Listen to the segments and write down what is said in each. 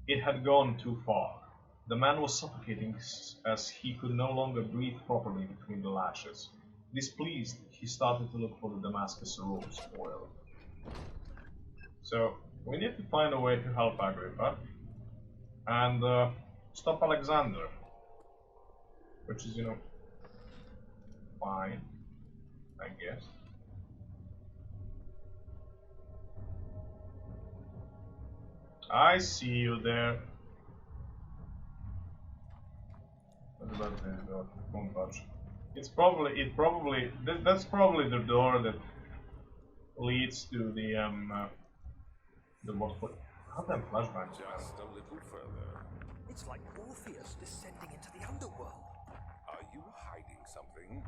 It had gone too far. The man was suffocating as he could no longer breathe properly between the lashes. Displeased, he started to look for the Damascus rose oil. So, we need to find a way to help Agrippa and stop Alexander, which is, fine, I guess. I see you there. What about this door? Don't touch. That's probably the door that leads to the what? Goddamn flashbacks. Just a little further. It's like Orpheus descending into the underworld. Are you hiding something?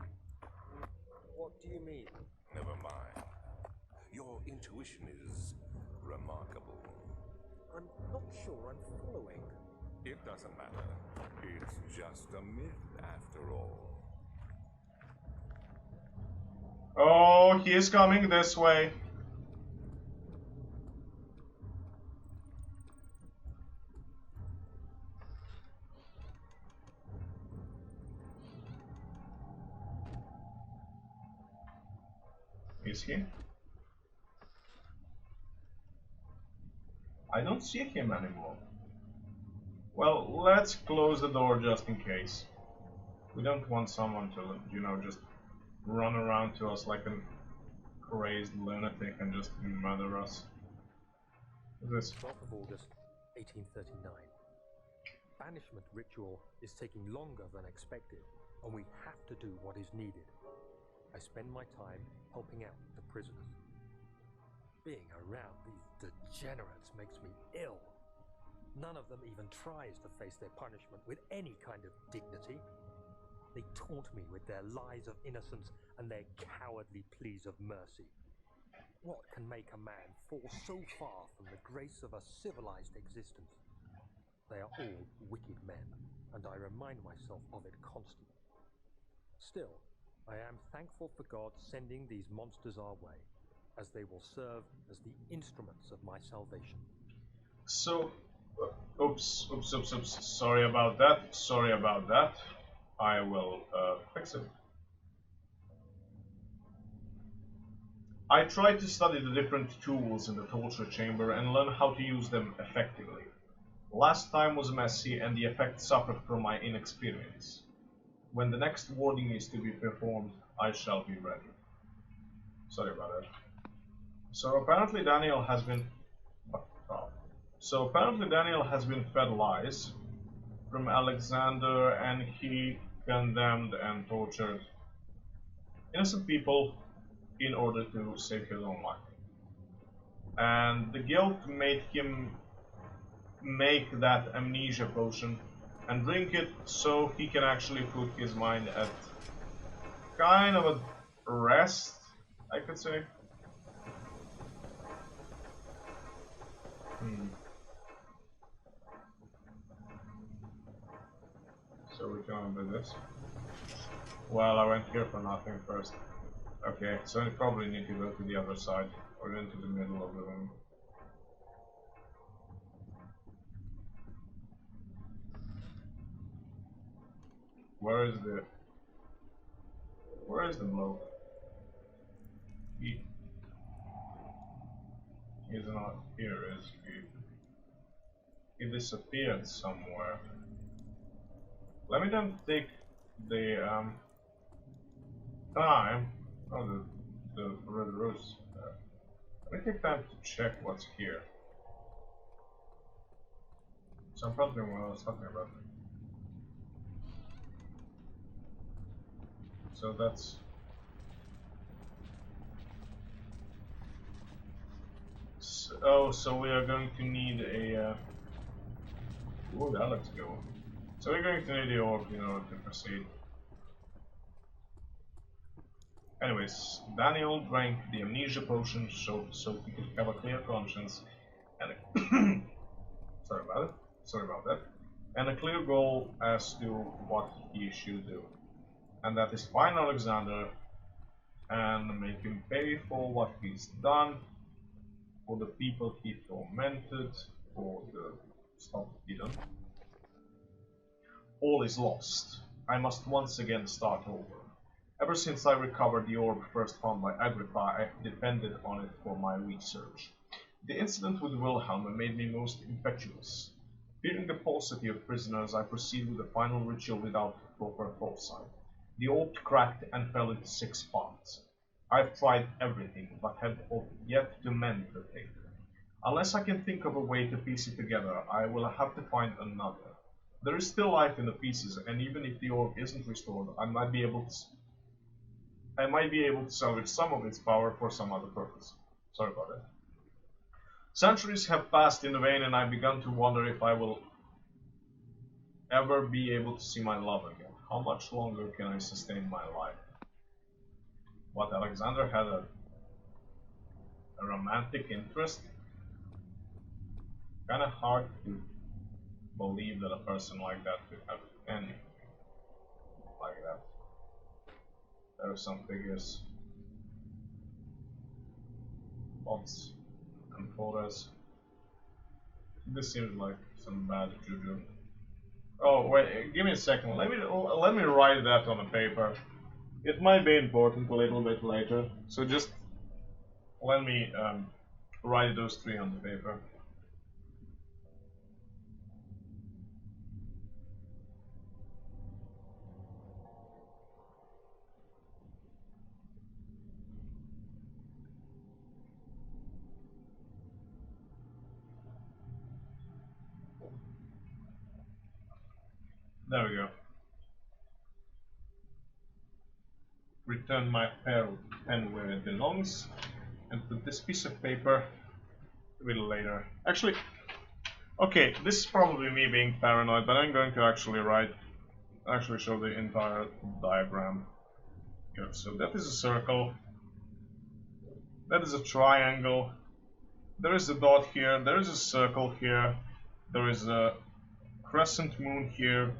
What do you mean? Never mind. Your intuition is remarkable. I'm not sure I'm following. It doesn't matter. It's just a myth after all. Oh, he is coming this way. Is he? I don't see him anymore. Well, let's close the door just in case. We don't want someone to, just run around to us like a crazed lunatic and just murder us. This 12th of August, 1839. Banishment ritual is taking longer than expected, and we have to do what is needed. I spend my time helping out the prisoners. Being around these degenerates makes me ill. None of them even tries to face their punishment with any kind of dignity. They taunt me with their lies of innocence and their cowardly pleas of mercy. What can make a man fall so far from the grace of a civilized existence? They are all wicked men, and I remind myself of it constantly. Still, I am thankful for God sending these monsters our way, as they will serve as the instruments of my salvation. So, oops, sorry about that. I will fix it. I tried to study the different tools in the torture chamber and learn how to use them effectively. Last time was messy and the effect suffered from my inexperience. When the next warding is to be performed, I shall be ready. Sorry about that. So apparently Daniel has been fed lies from Alexander, and he condemned and tortured innocent people in order to save his own life. And the guilt made him make that amnesia potion and drink it so he can actually put his mind at kind of a rest, I could say. So we can do this. Well, I went here for nothing first. Okay, so I probably need to go to the other side, or into the middle of the room. Where is the bloke? He's not here, is he? He disappeared somewhere. Let me then take the time. Oh, the red rose. Let me take time to check what's here. So I'm probably what I was talking about. So that's. So we are going to need a. Oh, that looks good. So we're going to need the orb in order to proceed. Anyways, Daniel drank the amnesia potion so he could have a clear conscience and a sorry about that, and a clear goal as to what he should do, and that is find Alexander and make him pay for what he's done, for the people he tormented, for the Stop hidden. All is lost. I must once again start over. Ever since I recovered the orb first found by Agrippa, I have depended on it for my research. The incident with Wilhelm made me most impetuous. Fearing the paucity of prisoners, I proceeded with the final ritual without proper foresight. The orb cracked and fell into 6 parts. I have tried everything, but have yet to mend the thing. Unless I can think of a way to piece it together, I will have to find another. There is still life in the pieces, and even if the orb isn't restored, I might be able to salvage some of its power for some other purpose. Sorry about that. Centuries have passed in vain, and I've begun to wonder if I will ever be able to see my love again. How much longer can I sustain my life? What, Alexander had a romantic interest? Kinda hard to believe that a person like that could have anything like that. There are some figures, bots, and photos. This seems like some bad juju. Oh wait, give me a second. Let me write that on a paper. It might be important a little bit later. So just let me write those 3 on the paper. There we go. Return my pen where it belongs, and put this piece of paper a little later. Actually, okay, this is probably me being paranoid, but I'm going to actually show the entire diagram. Good, so that is a circle, that is a triangle, there is a dot here, there is a circle here, there is a crescent moon here,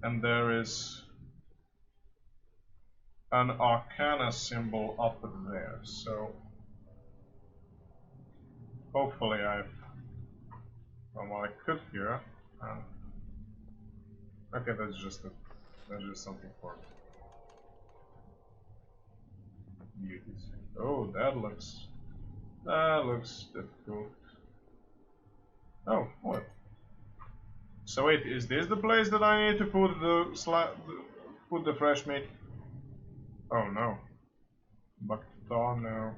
and there is an arcana symbol up there. So hopefully I've done what I could here. Okay, that's just something for beauties. Oh, that looks difficult. Oh, what? So wait, is this the place that I need to put the fresh meat? Oh no. Bakta, no.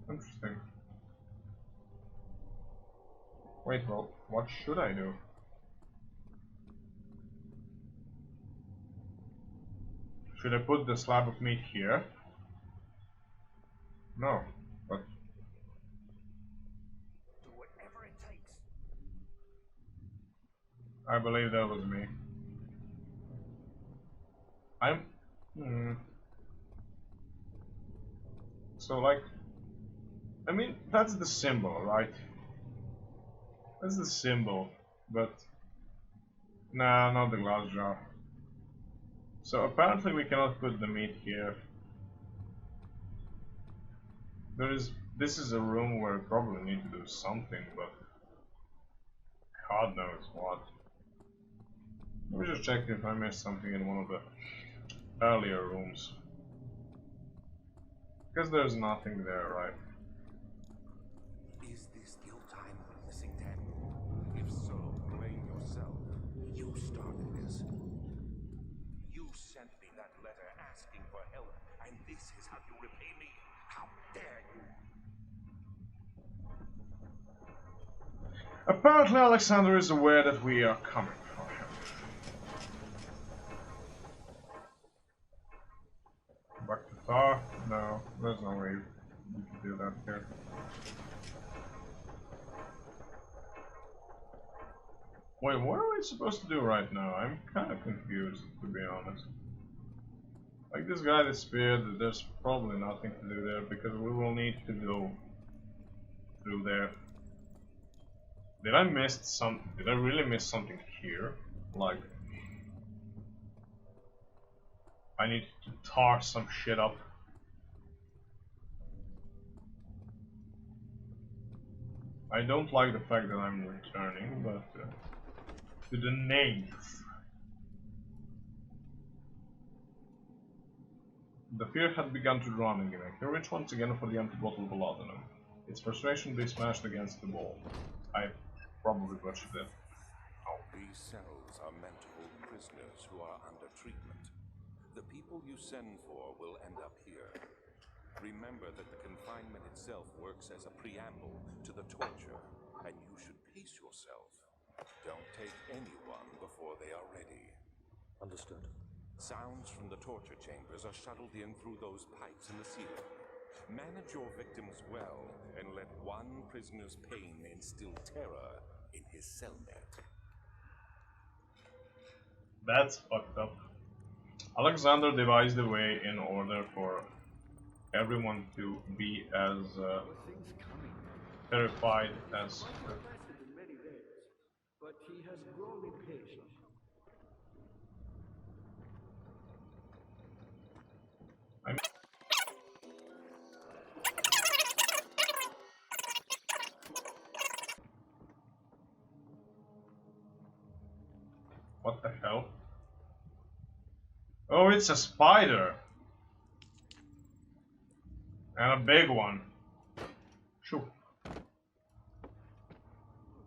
Interesting. Wait, well, what should I do? Should I put the slab of meat here? No, but... Do whatever it takes. I believe that was me. So like... I mean, that's the symbol, right? That's the symbol, but... Nah, not the glass jar. So apparently we cannot put the meat here. This is a room where we probably need to do something, but God knows what. Let me just check if I missed something in one of the earlier rooms. Because there's nothing there, right? Is this guilt I'm witnessing, then? If so, blame yourself. You started this. You sent me that letter asking for help, and this is how you repay me? How dare you? Apparently Alexander is aware that we are coming for him. Back to Thar? No, there's no way you can do that here. Wait, what are we supposed to do right now? I'm kind of confused, to be honest. Like, this guy disappeared, there's probably nothing to do there, because we will need to go through there. Did I really miss something here? Like, I need to tar some shit up. I don't like the fact that I'm returning, but to the nave. The fear had begun to draw me. He reached once again for the empty bottle of laudanum. Its frustration be smashed against the wall. I probably butchered it. These cells are meant to hold prisoners who are under treatment. The people you send for will end up here. Remember that the confinement itself works as a preamble to the torture, and you should pace yourself. Don't take anyone before they are ready. Understood. Sounds from the torture chambers are shuttled in through those pipes in the ceiling. Manage your victims well, and let one prisoner's pain instill terror in his cellmate. That's fucked up. Alexander devised a way in order for everyone to be as terrified as. But he has grown impatient. What the hell? Oh, it's a spider! And a big one. Shoo.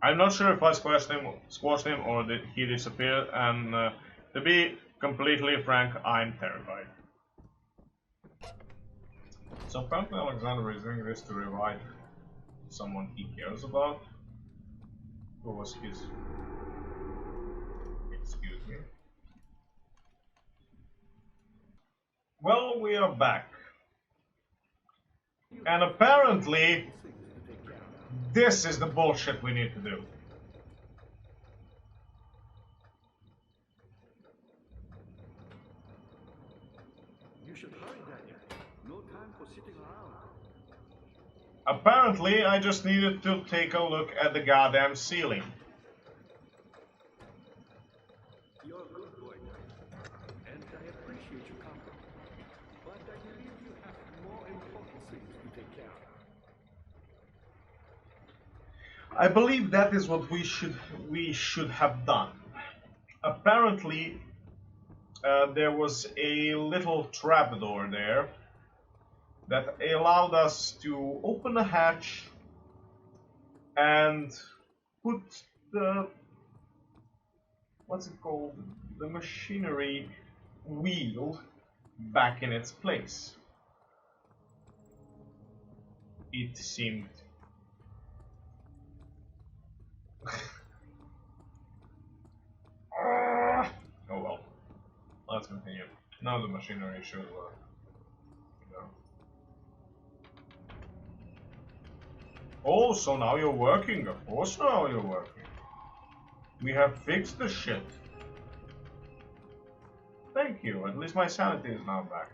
I'm not sure if I squashed him or did he disappear, and to be completely frank, I'm terrified. So apparently Alexander is doing this to revive someone he cares about. Who was his... Excuse me. Well, we are back. And apparently, this is the bullshit we need to do. You should hurry, Daniel. No time for sitting around. Apparently, I just needed to take a look at the goddamn ceiling. You're a good boy, Daniel. And I appreciate your comfort. But I believe you have more important things to take care of. I believe that is what we should have done. Apparently, there was a little trapdoor there that allowed us to open a hatch and put the, what's it called, the machinery wheel back in its place. It seemed oh well, let's continue. Now the machinery should work. Oh, so now you're working. Of course now you're working. We have fixed the shit. Thank you. At least my sanity is now back.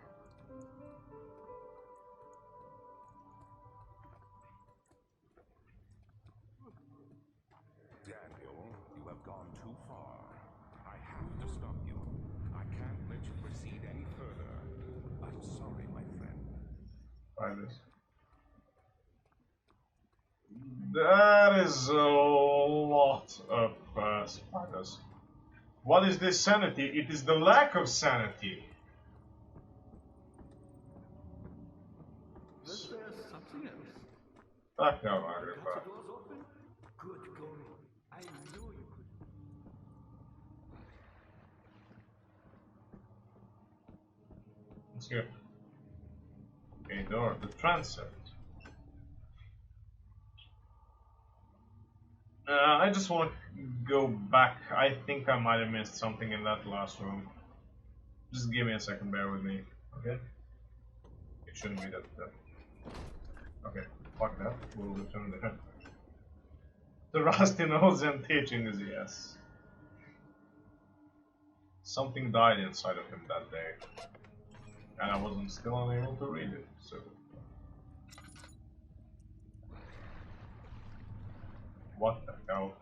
Daniel, you have gone too far. I have to stop you. I can't let you proceed any further. I'm sorry, my friend. Try this. That is a lot of spiders. What is this sanity? It is the lack of sanity. Was there something else? Fuck no, Got Agrippa. the doors open? Good going. I knew you could. Let's go. A door, the transept. I just want to go back. I think I might have missed something in that last room. Just give me a second, bear with me, okay? It shouldn't be that. Okay, fuck that. We'll return there. The rusty nose and teaching is yes. Something died inside of him that day, and I wasn't still unable to read it, so. What the hell?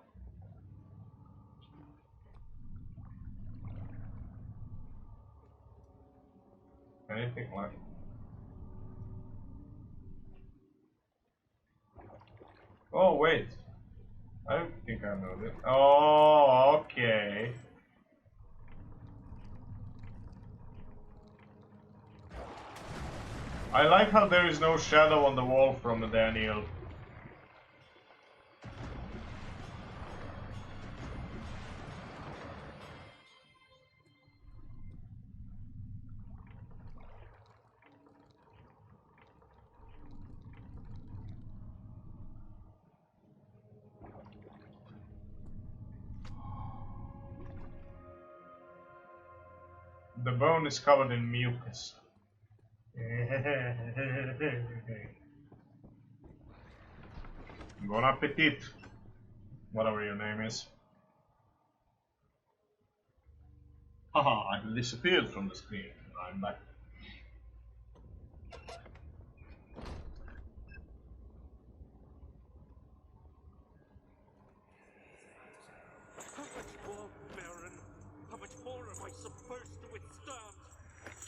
Anything left? Oh wait, I think I know this. Oh, okay. I like how there is no shadow on the wall from Daniel. The bone is covered in mucus. Bon appetit, whatever your name is. Haha, I disappeared from the screen. I'm back. How much more, Baron? How much more am I supposed to withstand?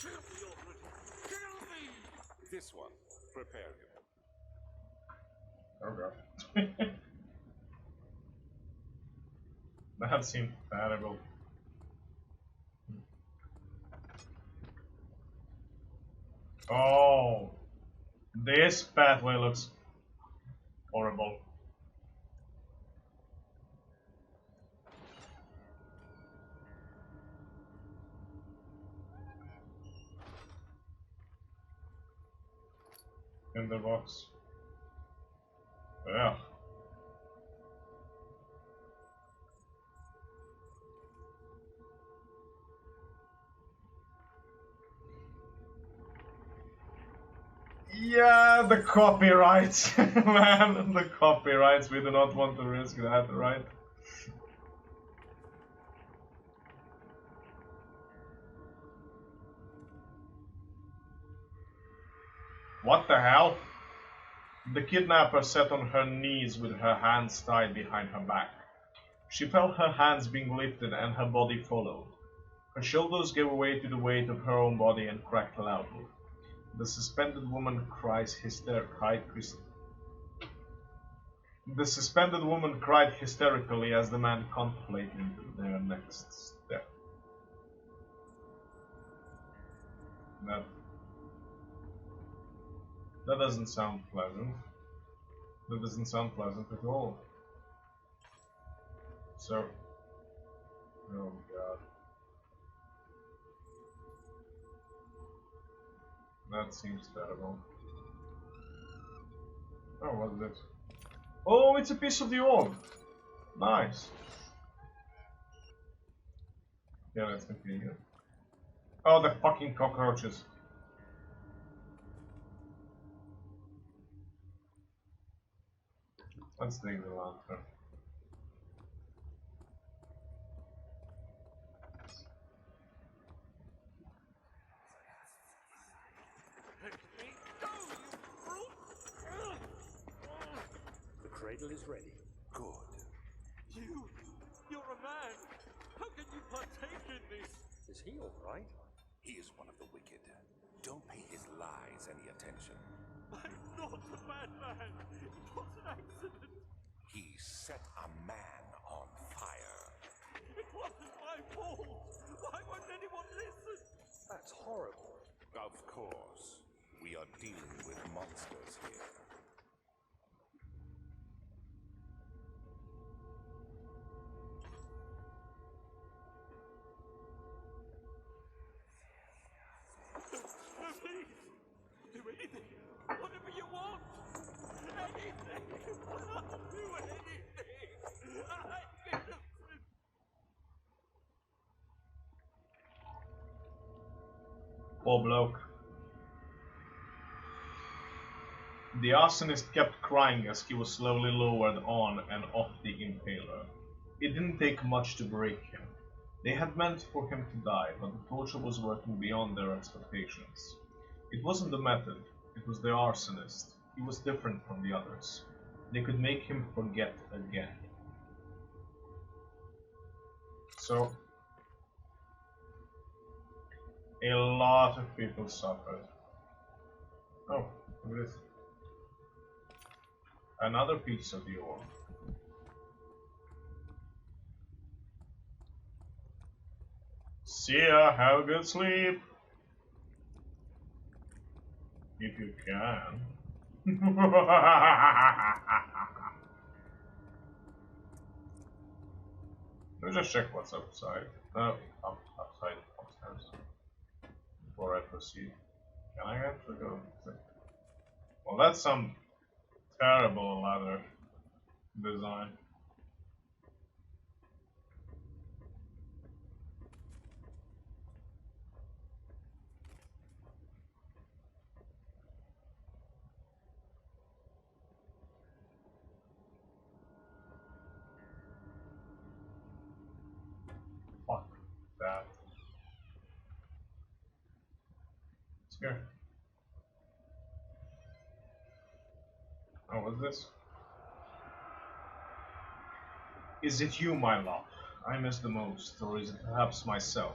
Kill me already! Kill me! This one, prepare him. Oh god. That seemed terrible. Oh, this pathway looks horrible. In the box. Yeah. Yeah, the copyrights, man, the copyrights. We do not want to risk that, right? What the hell? The kidnapper sat on her knees with her hands tied behind her back. She felt her hands being lifted and her body followed. Her shoulders gave way to the weight of her own body and cracked loudly. The suspended woman cried hysterically as the man contemplated their next step. That doesn't sound pleasant. That doesn't sound pleasant at all. So, oh god. That seems terrible. Oh, what is it? Oh, it's a piece of the orb! Nice. Yeah, let's continue. Oh, the fucking cockroaches. Let's take the lantern. The cradle is ready. Good. You're a man! How can you partake in this? Is he all right? He is one of the wicked. Don't pay his lies any attention. I'm not a bad man. It was an accident. He set a man on fire. It wasn't my fault. Why won't anyone listen? That's horrible. Of course. We are dealing with monsters here. No, please! Do anything! Whatever you want! Anything! Do anything! I'm innocent! Poor bloke. The arsonist kept crying as he was slowly lowered on and off the impaler. It didn't take much to break him. They had meant for him to die, but the torture was working beyond their expectations. It wasn't the method, it was the arsonist. He was different from the others. They could make him forget again. So, a lot of people suffered. Oh, look at this. Another piece of the ore. See ya, have a good sleep. If you can. Let me just check what's outside. Outside, upstairs. Before I proceed. Can I actually go? Well, that's some terrible ladder design. Fuck that. It's here. Oh, what's this? Is it you, my love, I miss the most, or is it perhaps myself?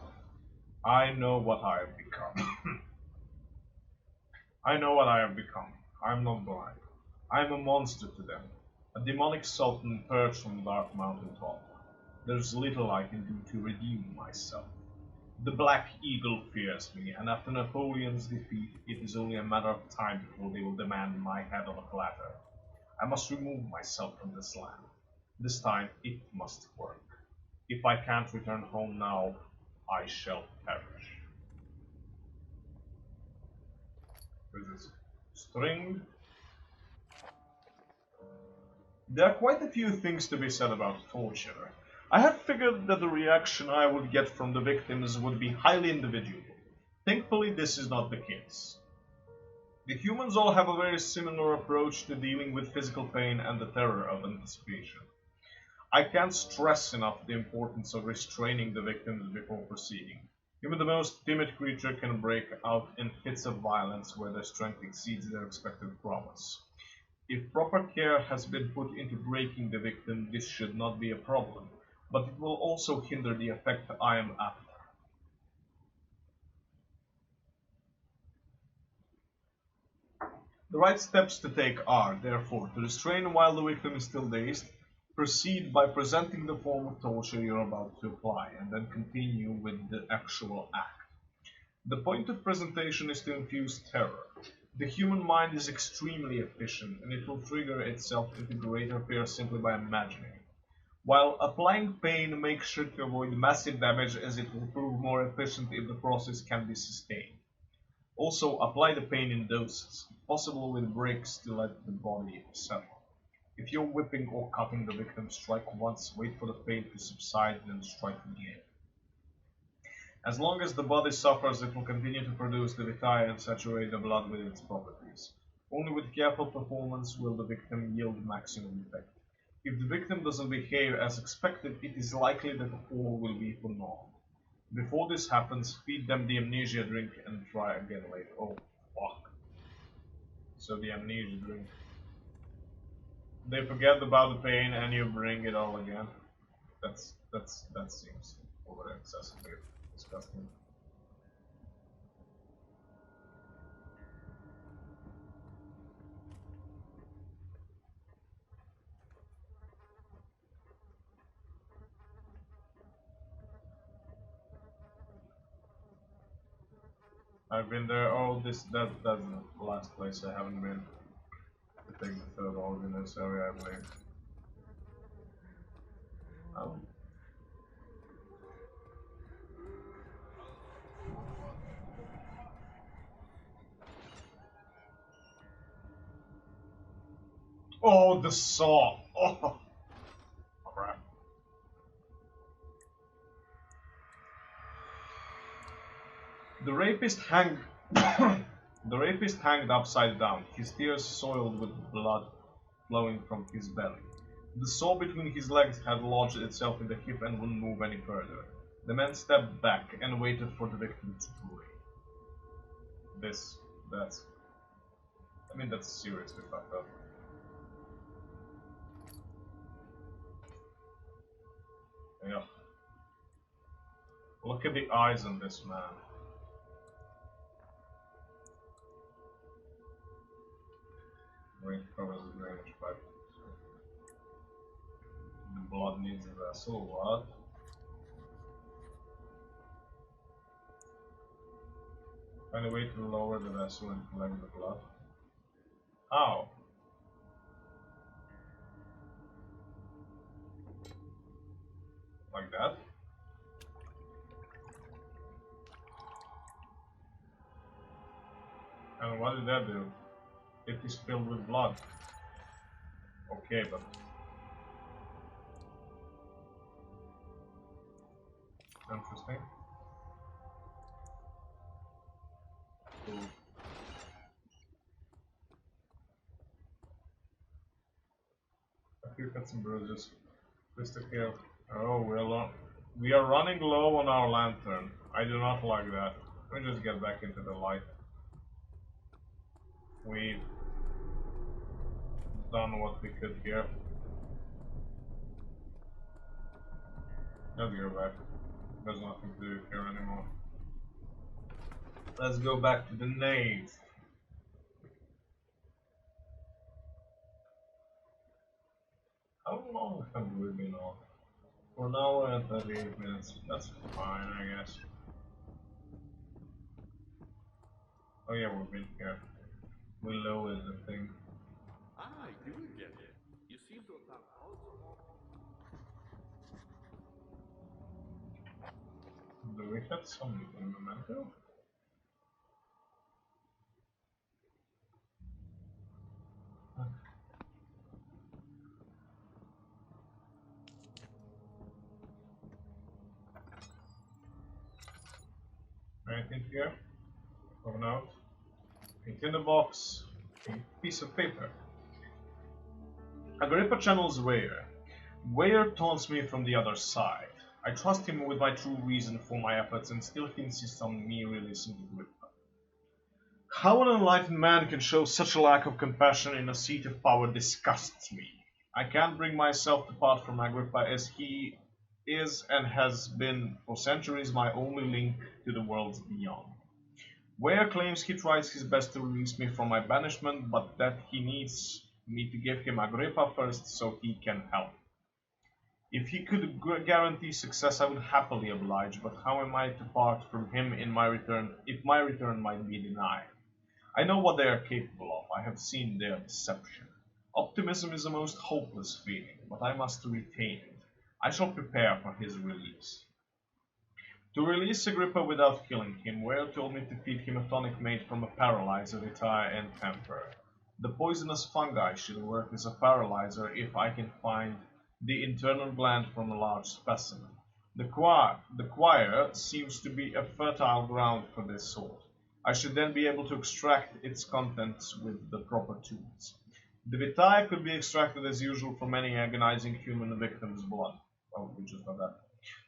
I know what I have become. I know what I have become. I'm not blind. I'm a monster to them. A demonic sultan perched from the dark mountain top. There's little I can do to redeem myself. The Black Eagle fears me, and after Napoleon's defeat, it is only a matter of time before they will demand my head on a platter. I must remove myself from this land. This time it must work. If I can't return home now, I shall perish. What is this? String? There are quite a few things to be said about torture. I had figured that the reaction I would get from the victims would be highly individual. Thankfully, this is not the case. The humans all have a very similar approach to dealing with physical pain and the terror of anticipation. I can't stress enough the importance of restraining the victims before proceeding. Even the most timid creature can break out in fits of violence where their strength exceeds their expected prowess. If proper care has been put into breaking the victim, this should not be a problem, but it will also hinder the effect I am after. The right steps to take are, therefore, to restrain while the victim is still dazed, proceed by presenting the form of torture you're about to apply, and then continue with the actual act. The point of presentation is to infuse terror. The human mind is extremely efficient, and it will trigger itself into greater fear simply by imagining. While applying pain, make sure to avoid massive damage, as it will prove more efficient if the process can be sustained. Also, apply the pain in doses, if possible with breaks to let the body settle. If you're whipping or cutting the victim, strike once, wait for the pain to subside, then strike again. As long as the body suffers, it will continue to produce the vitae and saturate the blood with its properties. Only with careful performance will the victim yield maximum effect. If the victim doesn't behave as expected, it is likely that all will be for naught. Before this happens, feed them the amnesia drink and try again later. Oh, fuck. So the amnesia drink. They forget about the pain and you bring it all again. That seems over excessively disgusting. I've been there. Oh, that's the last place I haven't been. I think the third organ in this area, I believe. Oh. Oh, the saw! Oh, crap. The rapist hanged. The rapist hanged upside down, his tears soiled with blood flowing from his belly. The saw between his legs had lodged itself in the hip and wouldn't move any further. The man stepped back and waited for the victim to break. I mean, that's seriously fucked up. Yeah. Look at the eyes on this man. Range covers the drainage pipe. The blood needs a vessel, what? Find a way to lower the vessel and collect the blood. How? Like that? And what did that do? It is filled with blood. Okay, but... Interesting. Cool. A few cuts and bruises. Crystal care. Oh, we are running low on our lantern. I do not like that. Let me just get back into the light. We've done what we could here. Let's go back. There's nothing to do here anymore. Let's go back to the nave. How long have we been on? For an hour and 38 minutes. That's fine, I guess. Oh yeah, we've been here. We lowered the thing. I do get it. You seem to have also. Do we have some memento? Anything here? Or not? It's in the box. A piece of paper. Agrippa channels Weir. Weir taunts me from the other side. I trust him with my true reason for my efforts and still he insists on me releasing Agrippa. How an enlightened man can show such a lack of compassion in a seat of power disgusts me. I can't bring myself to part from Agrippa as he is and has been for centuries my only link to the worlds beyond. Weir claims he tries his best to release me from my banishment, but that he needs me to give him Agrippa first so he can help. If he could guarantee success, I would happily oblige, but how am I to part from him in my return if my return might be denied? I know what they are capable of. I have seen their deception. Optimism is a most hopeless feeling, but I must retain it. I shall prepare for his release. To release Agrippa without killing him, Weir told me to feed him a tonic made from a paralyzer, retire, and temper. The poisonous fungi should work as a paralyzer if I can find the internal gland from a large specimen. The choir seems to be a fertile ground for this sort. I should then be able to extract its contents with the proper tools. The vitae could be extracted as usual from any agonizing human victim's blood. Oh, we just got that.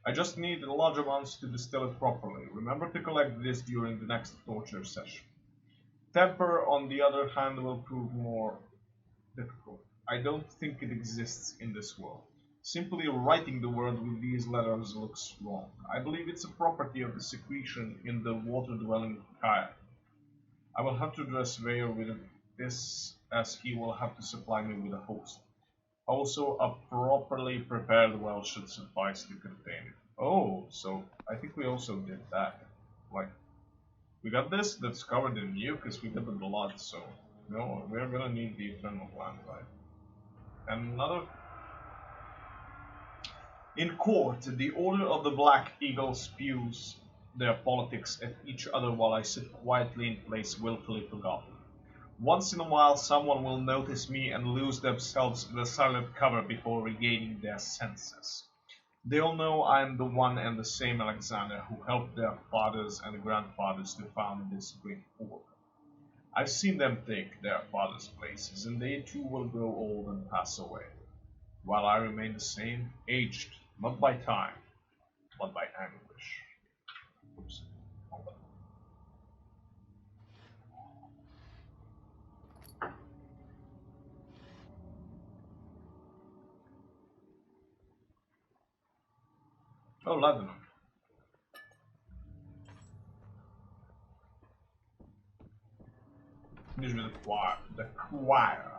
I just need large amounts to distill it properly. Remember to collect this during the next torture session. Temper, on the other hand, will prove more difficult. I don't think it exists in this world. Simply writing the word with these letters looks wrong. I believe it's a property of the secretion in the water-dwelling kayak. I will have to address Weir with this, as he will have to supply me with a host. Also, a properly prepared well should suffice to contain it. Oh, so I think we also did that. Like, we got this that's covered in mucus, we got the blood, so no, we're gonna need the eternal gland, right? And another. In court, the Order of the Black Eagle spews their politics at each other while I sit quietly in place, willfully forgotten. Once in a while, someone will notice me and lose themselves in a silent cover before regaining their senses. They'll know I am the one and the same Alexander who helped their fathers and grandfathers to found this great order. I've seen them take their fathers' places, and they too will grow old and pass away, while I remain the same, aged, not by time, but by anguish. Oops. Hold on. Oh, laudanum. Usually the choir. The choir.